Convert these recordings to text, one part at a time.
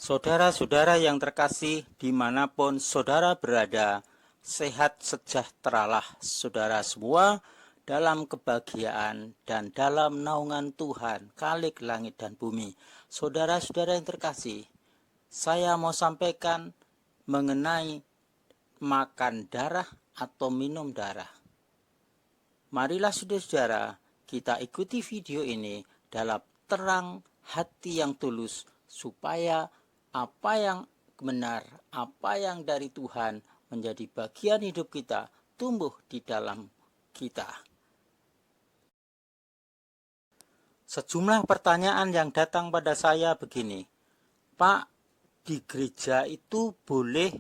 Saudara-saudara yang terkasih, dimanapun saudara berada, sehat sejahteralah saudara semua dalam kebahagiaan dan dalam naungan Tuhan, Khalik langit dan bumi. Saudara-saudara yang terkasih, saya mau sampaikan mengenai makan darah atau minum darah. Marilah saudara-saudara, kita ikuti video ini dalam terang hati yang tulus, supaya apa yang benar, apa yang dari Tuhan menjadi bagian hidup kita, tumbuh di dalam kita. Sejumlah pertanyaan yang datang pada saya begini, Pak, di gereja itu boleh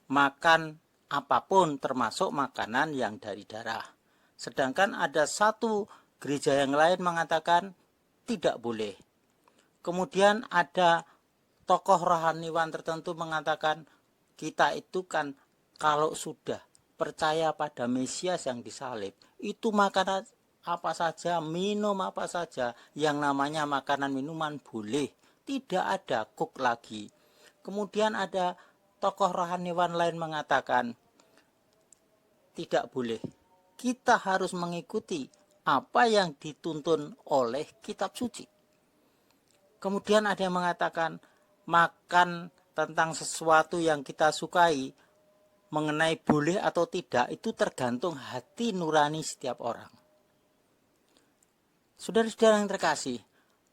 makan apapun termasuk makanan yang dari darah. Sedangkan ada satu gereja yang lain mengatakan tidak boleh. Kemudian ada tokoh rohaniwan tertentu mengatakan kita itu kan kalau sudah percaya pada Mesias yang disalib, itu makanan apa saja, minum apa saja, yang namanya makanan minuman boleh, tidak ada kuk lagi. Kemudian ada tokoh rohaniwan lain mengatakan tidak boleh, kita harus mengikuti apa yang dituntun oleh kitab suci. Kemudian ada yang mengatakan makan tentang sesuatu yang kita sukai, mengenai boleh atau tidak, itu tergantung hati nurani setiap orang. Saudara-saudara yang terkasih,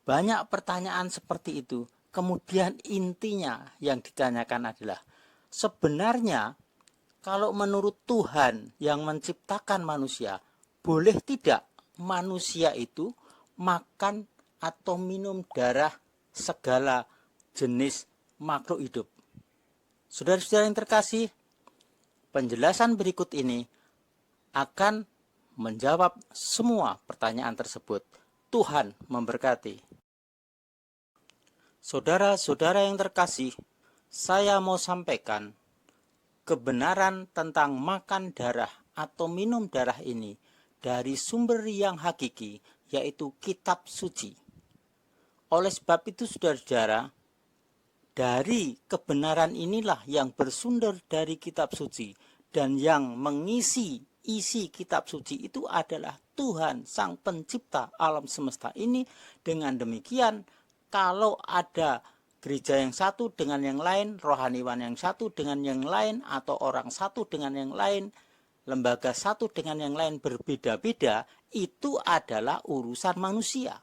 banyak pertanyaan seperti itu. Kemudian intinya yang ditanyakan adalah, sebenarnya kalau menurut Tuhan yang menciptakan manusia, boleh tidak manusia itu makan atau minum darah segala jenis makhluk hidup? Saudara-saudara yang terkasih, penjelasan berikut ini akan menjawab semua pertanyaan tersebut. Tuhan memberkati. Saudara-saudara yang terkasih, saya mau sampaikan kebenaran tentang makan darah atau minum darah ini dari sumber yang hakiki, yaitu kitab suci. Oleh sebab itu saudara-saudara, dari kebenaran inilah yang bersumber dari kitab suci, dan yang mengisi isi kitab suci itu adalah Tuhan Sang Pencipta alam semesta ini. Dengan demikian, kalau ada gereja yang satu dengan yang lain, rohaniwan yang satu dengan yang lain, atau orang satu dengan yang lain, lembaga satu dengan yang lain berbeda-beda, itu adalah urusan manusia.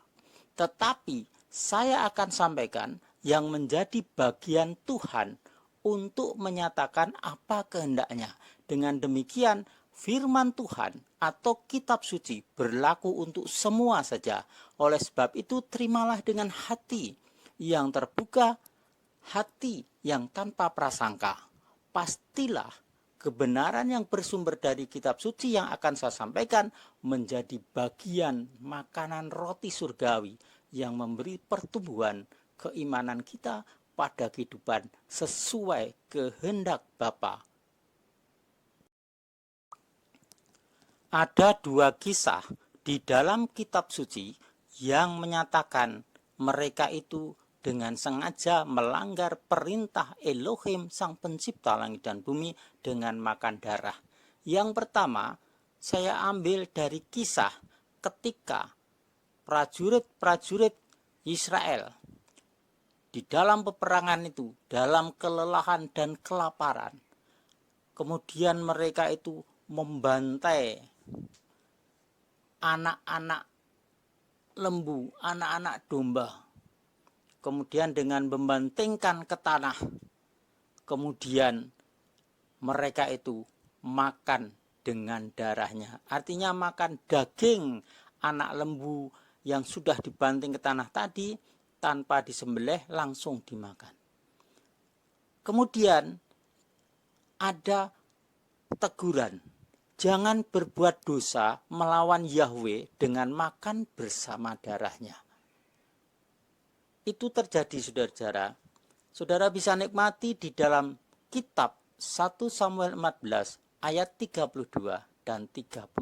Tetapi saya akan sampaikan yang menjadi bagian Tuhan untuk menyatakan apa kehendaknya. Dengan demikian, firman Tuhan atau kitab suci berlaku untuk semua saja. Oleh sebab itu, terimalah dengan hati yang terbuka, hati yang tanpa prasangka. Pastilah kebenaran yang bersumber dari kitab suci yang akan saya sampaikan menjadi bagian makanan roti surgawi yang memberi pertumbuhan keimanan kita pada kehidupan sesuai kehendak Bapa. Ada dua kisah di dalam kitab suci yang menyatakan mereka itu dengan sengaja melanggar perintah Elohim Sang Pencipta langit dan bumi dengan makan darah. Yang pertama, saya ambil dari kisah ketika prajurit-prajurit Israel di dalam peperangan itu, dalam kelelahan dan kelaparan, kemudian mereka itu membantai anak-anak lembu, anak-anak domba, kemudian dengan membantingkan ke tanah, kemudian mereka itu makan dengan darahnya. Artinya makan daging anak lembu yang sudah dibanting ke tanah tadi tanpa disembelih, langsung dimakan. Kemudian ada teguran, jangan berbuat dosa melawan Yahweh dengan makan bersama darahnya. Itu terjadi saudara-saudara. Saudara bisa nikmati di dalam kitab 1 Samuel 14 ayat 32 dan 34.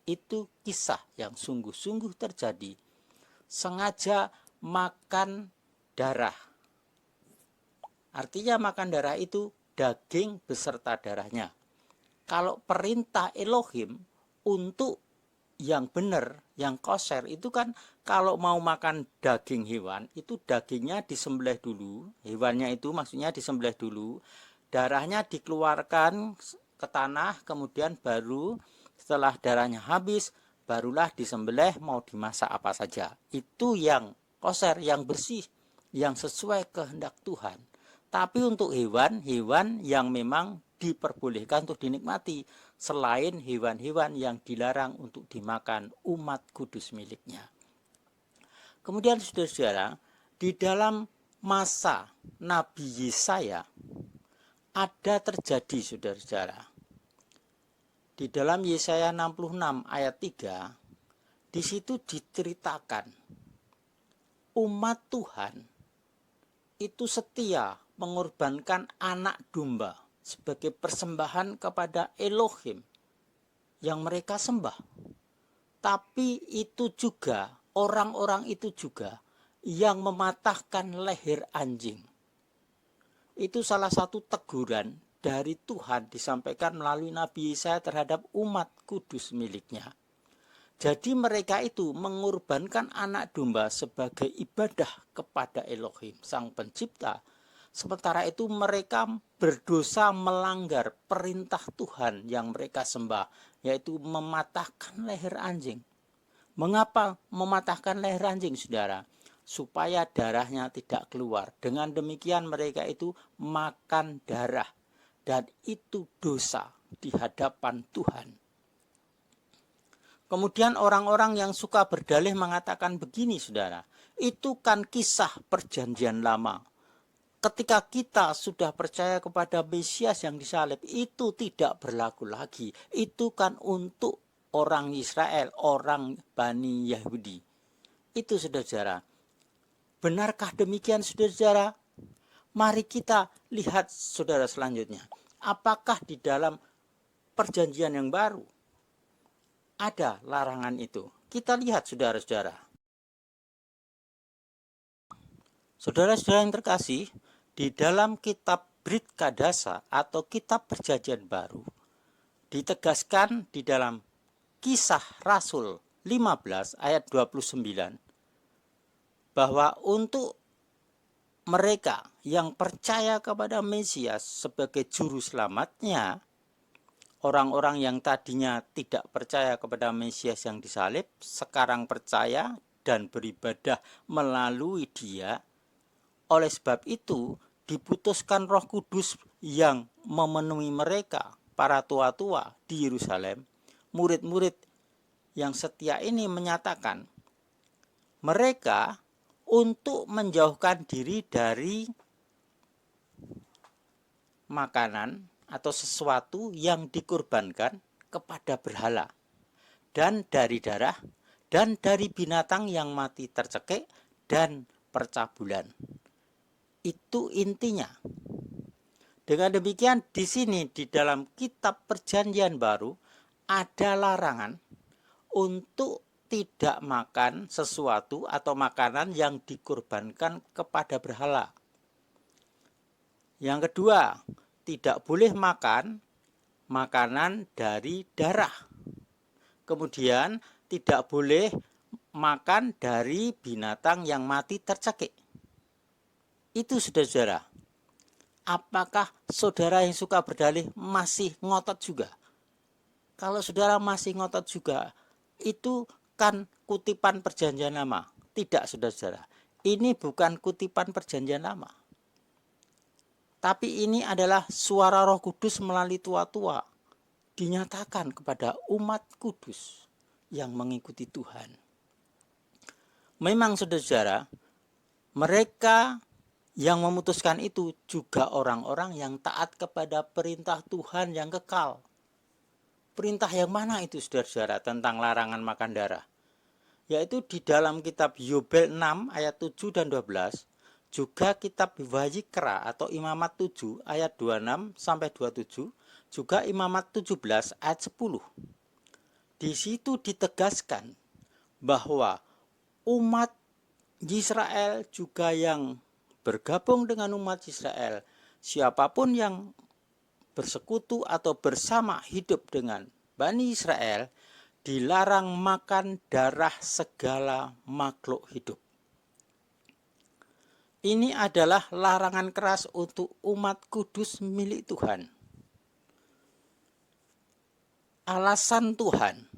Itu kisah yang sungguh-sungguh terjadi. Sengaja makan darah. Artinya makan darah itu daging beserta darahnya. Kalau perintah Elohim untuk yang benar, yang kosher itu kan kalau mau makan daging hewan itu dagingnya disembelih dulu, hewannya itu maksudnya disembelih dulu, darahnya dikeluarkan ke tanah, kemudian baru setelah darahnya habis barulah disembelih mau dimasak apa saja. Itu yang kosher, yang bersih, yang sesuai kehendak Tuhan. Tapi untuk hewan-hewan yang memang diperbolehkan untuk dinikmati, selain hewan-hewan yang dilarang untuk dimakan umat kudus miliknya. Kemudian saudara-saudara, di dalam masa Nabi Yesaya ada terjadi saudara-saudara. Di dalam Yesaya 66 ayat 3, di situ diceritakan umat Tuhan itu setia mengorbankan anak domba sebagai persembahan kepada Elohim yang mereka sembah. Tapi itu juga, orang-orang itu juga yang mematahkan leher anjing. Itu salah satu teguran dari Tuhan disampaikan melalui Nabi Yesaya terhadap umat kudus miliknya. Jadi mereka itu mengorbankan anak domba sebagai ibadah kepada Elohim, Sang Pencipta. Sementara itu mereka berdosa melanggar perintah Tuhan yang mereka sembah, yaitu mematahkan leher anjing. Mengapa mematahkan leher anjing, saudara? Supaya darahnya tidak keluar. Dengan demikian mereka itu makan darah. Dan itu dosa di hadapan Tuhan. Kemudian orang-orang yang suka berdalih mengatakan begini, saudara. Itu kan kisah perjanjian lama. Ketika kita sudah percaya kepada Mesias yang disalib, itu tidak berlaku lagi. Itu kan untuk orang Israel, orang Bani Yahudi. Itu saudara-saudara. Benarkah demikian saudara-saudara? Mari kita lihat saudara selanjutnya. Apakah di dalam perjanjian yang baru ada larangan itu? Kita lihat saudara-saudara. Saudara-saudara yang terkasih, di dalam kitab Brit Kadasa atau kitab perjanjian baru ditegaskan di dalam Kisah Rasul 15 ayat 29 bahwa untuk mereka yang percaya kepada Mesias sebagai juru selamatnya, orang-orang yang tadinya tidak percaya kepada Mesias yang disalib sekarang percaya dan beribadah melalui Dia. Oleh sebab itu diputuskan Roh Kudus yang memenuhi mereka, para tua-tua di Yerusalem. Murid-murid yang setia ini menyatakan mereka untuk menjauhkan diri dari makanan atau sesuatu yang dikurbankan kepada berhala, dan dari darah, dan dari binatang yang mati tercekik, dan percabulan. Itu intinya. Dengan demikian di sini di dalam kitab perjanjian baru ada larangan untuk tidak makan sesuatu atau makanan yang dikurbankan kepada berhala. Yang kedua, tidak boleh makan makanan dari darah. Kemudian tidak boleh makan dari binatang yang mati tercekik. Itu saudara-saudara. Apakah saudara yang suka berdalih masih ngotot juga? Kalau saudara masih ngotot juga, itu kan kutipan perjanjian lama. Tidak saudara-saudara. Ini bukan kutipan perjanjian lama. Tapi ini adalah suara Roh Kudus melalui tua-tua. Dinyatakan kepada umat kudus yang mengikuti Tuhan. Memang saudara-saudara, mereka yang memutuskan itu juga orang-orang yang taat kepada perintah Tuhan yang kekal. Perintah yang mana itu saudara-saudara tentang larangan makan darah? Yaitu di dalam kitab Yobel 6 ayat 7 dan 12, juga kitab Wayikra atau Imamat 7 ayat 26 sampai 27, juga Imamat 17 ayat 10. Di situ ditegaskan bahwa umat Israel juga yang bergabung dengan umat Israel, siapapun yang bersekutu atau bersama hidup dengan Bani Israel dilarang makan darah segala makhluk hidup. Ini adalah larangan keras untuk umat kudus milik Tuhan. Alasan Tuhan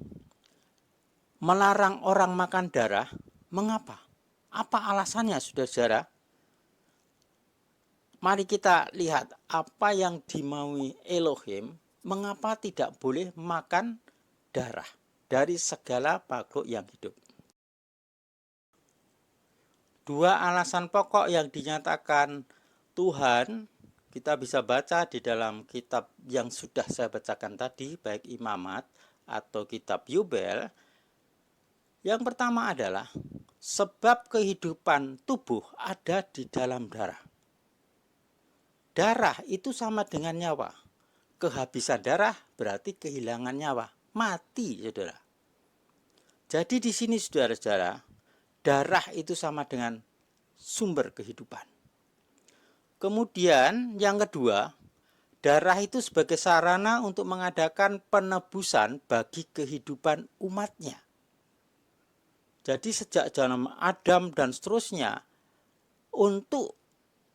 melarang orang makan darah, mengapa? Apa alasannya, saudara-saudara? Mari kita lihat apa yang dimaui Elohim, mengapa tidak boleh makan darah dari segala makhluk yang hidup. Dua alasan pokok yang dinyatakan Tuhan, kita bisa baca di dalam kitab yang sudah saya bacakan tadi, baik Imamat atau kitab Yubel. Yang pertama adalah sebab kehidupan tubuh ada di dalam darah. Darah itu sama dengan nyawa. Kehabisan darah berarti kehilangan nyawa, mati, saudara. Jadi di sini, saudara-saudara, darah itu sama dengan sumber kehidupan. Kemudian yang kedua, darah itu sebagai sarana untuk mengadakan penebusan bagi kehidupan umatnya. Jadi sejak zaman Adam dan seterusnya, untuk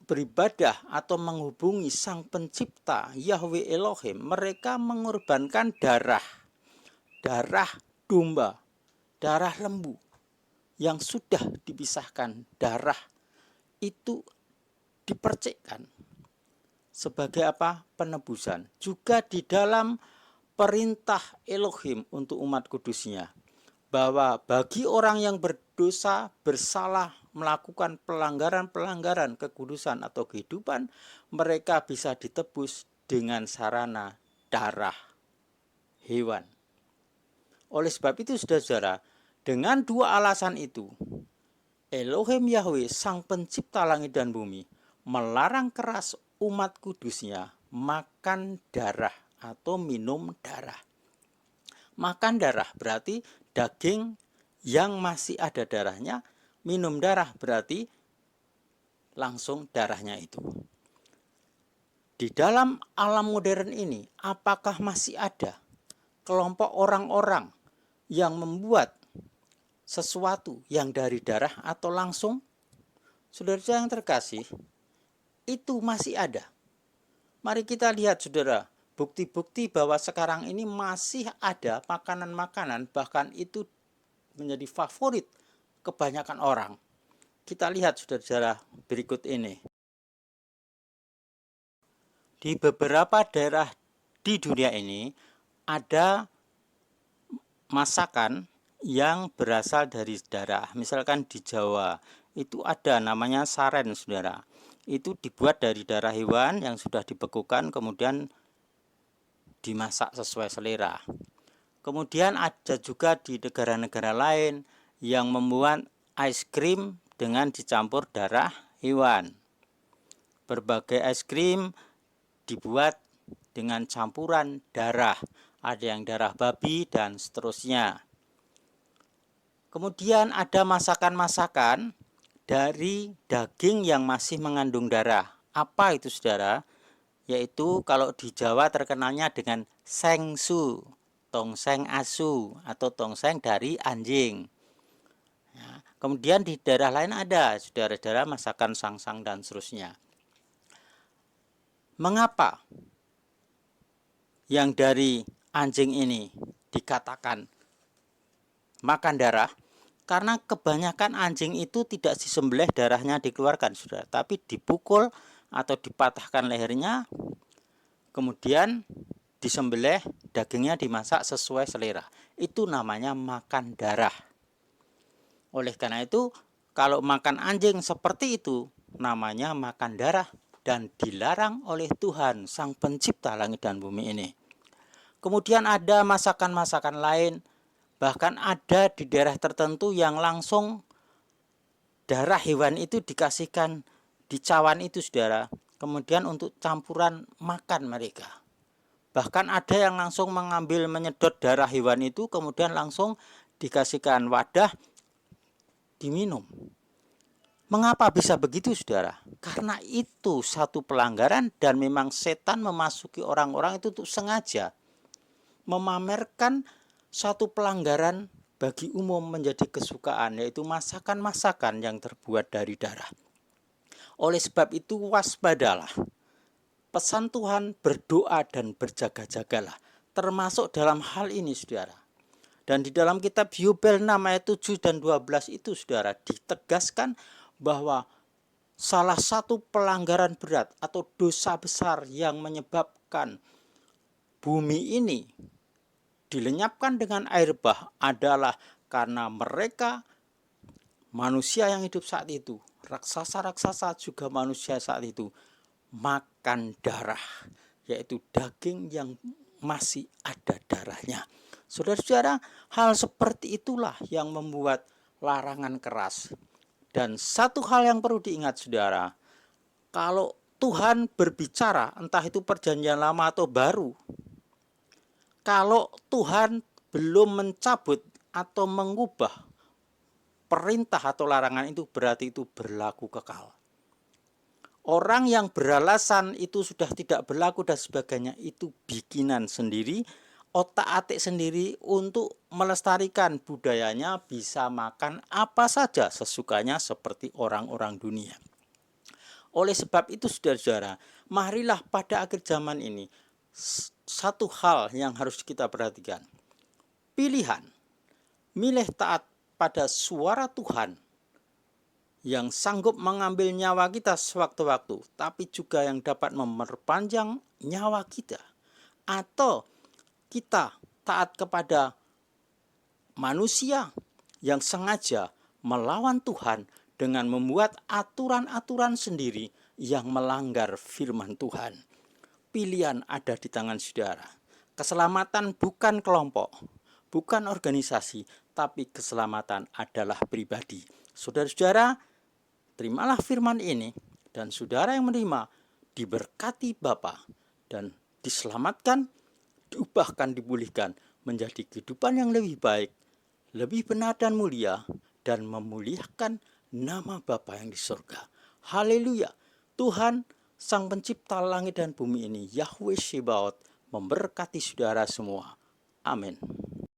beribadah atau menghubungi Sang Pencipta Yahweh Elohim, mereka mengorbankan darah domba, darah lembu yang sudah dipisahkan. Darah itu dipercikkan sebagai apa? Penebusan. Juga di dalam perintah Elohim untuk umat kudusnya, bahwa bagi orang yang berdosa, bersalah, melakukan pelanggaran-pelanggaran kekudusan atau kehidupan, mereka bisa ditebus dengan sarana darah hewan. Oleh sebab itu, saudara-saudara, dengan dua alasan itu, Elohim Yahweh, Sang Pencipta langit dan bumi, melarang keras umat kudusnya makan darah atau minum darah. Makan darah berarti daging yang masih ada darahnya, minum darah berarti langsung darahnya itu. Di dalam alam modern ini, apakah masih ada kelompok orang-orang yang membuat sesuatu yang dari darah atau langsung? Saudara yang terkasih, itu masih ada. Mari kita lihat, saudara, bukti-bukti bahwa sekarang ini masih ada makanan-makanan, bahkan itu menjadi favorit kebanyakan orang. Kita lihat, saudara-saudara, berikut ini. Di beberapa daerah di dunia ini ada masakan yang berasal dari darah. Misalkan di Jawa itu ada namanya saren, saudara. Itu dibuat dari darah hewan yang sudah dibekukan kemudian dimasak sesuai selera. Kemudian ada juga di negara-negara lain yang membuat es krim dengan dicampur darah hewan. Berbagai es krim dibuat dengan campuran darah. Ada yang darah babi dan seterusnya. Kemudian ada masakan-masakan dari daging yang masih mengandung darah. Apa itu, saudara? Yaitu kalau di Jawa terkenalnya dengan sengsu, tongseng asu atau tongseng dari anjing. Ya, kemudian di daerah lain ada, saudara-saudara, masakan sangsang dan seterusnya. Mengapa yang dari anjing ini dikatakan makan darah? Karena kebanyakan anjing itu tidak disembelih darahnya dikeluarkan, saudara, tapi dipukul atau dipatahkan lehernya, kemudian disembelih, dagingnya dimasak sesuai selera. Itu namanya makan darah. Oleh karena itu, kalau makan anjing seperti itu, namanya makan darah dan dilarang oleh Tuhan, Sang Pencipta langit dan bumi ini. Kemudian ada masakan-masakan lain, bahkan ada di daerah tertentu yang langsung darah hewan itu dikasihkan di cawan itu, saudara. Kemudian untuk campuran makan mereka. Bahkan ada yang langsung mengambil, menyedot darah hewan itu, kemudian langsung dikasihkan wadah, diminum. Mengapa bisa begitu, saudara? Karena itu satu pelanggaran dan memang setan memasuki orang-orang itu untuk sengaja memamerkan satu pelanggaran bagi umum menjadi kesukaan, yaitu masakan-masakan yang terbuat dari darah. Oleh sebab itu waspadalah. Pesan Tuhan berdoa dan berjaga-jagalah. Termasuk dalam hal ini, saudara. Dan di dalam kitab Yubel 6 ayat 7 dan 12 itu, saudara, ditegaskan bahwa salah satu pelanggaran berat atau dosa besar yang menyebabkan bumi ini dilenyapkan dengan air bah adalah karena mereka, manusia yang hidup saat itu, raksasa-raksasa juga manusia saat itu, makan darah, yaitu daging yang masih ada darahnya. Saudara-saudara, hal seperti itulah yang membuat larangan keras. Dan satu hal yang perlu diingat, saudara, kalau Tuhan berbicara, entah itu perjanjian lama atau baru, kalau Tuhan belum mencabut atau mengubah perintah atau larangan itu, berarti itu berlaku kekal. Orang yang beralasan itu sudah tidak berlaku dan sebagainya, itu bikinan sendiri, otak-atik sendiri untuk melestarikan budayanya, bisa makan apa saja sesukanya seperti orang-orang dunia. Oleh sebab itu, saudara-saudara, marilah pada akhir zaman ini satu hal yang harus kita perhatikan. Pilihan, milih taat pada suara Tuhan yang sanggup mengambil nyawa kita sewaktu-waktu, tapi juga yang dapat memperpanjang nyawa kita. Atau kita taat kepada manusia yang sengaja melawan Tuhan dengan membuat aturan-aturan sendiri yang melanggar firman Tuhan. Pilihan ada di tangan saudara. Keselamatan bukan kelompok, bukan organisasi, tapi keselamatan adalah pribadi. Saudara-saudara, terimalah firman ini, dan saudara yang menerima diberkati Bapa dan diselamatkan, diubahkan, dipulihkan menjadi kehidupan yang lebih baik, lebih benar dan mulia, dan memuliakan nama Bapa yang di surga. Haleluya. Tuhan Sang Pencipta langit dan bumi ini, Yahweh Sebaot, memberkati saudara semua. Amin.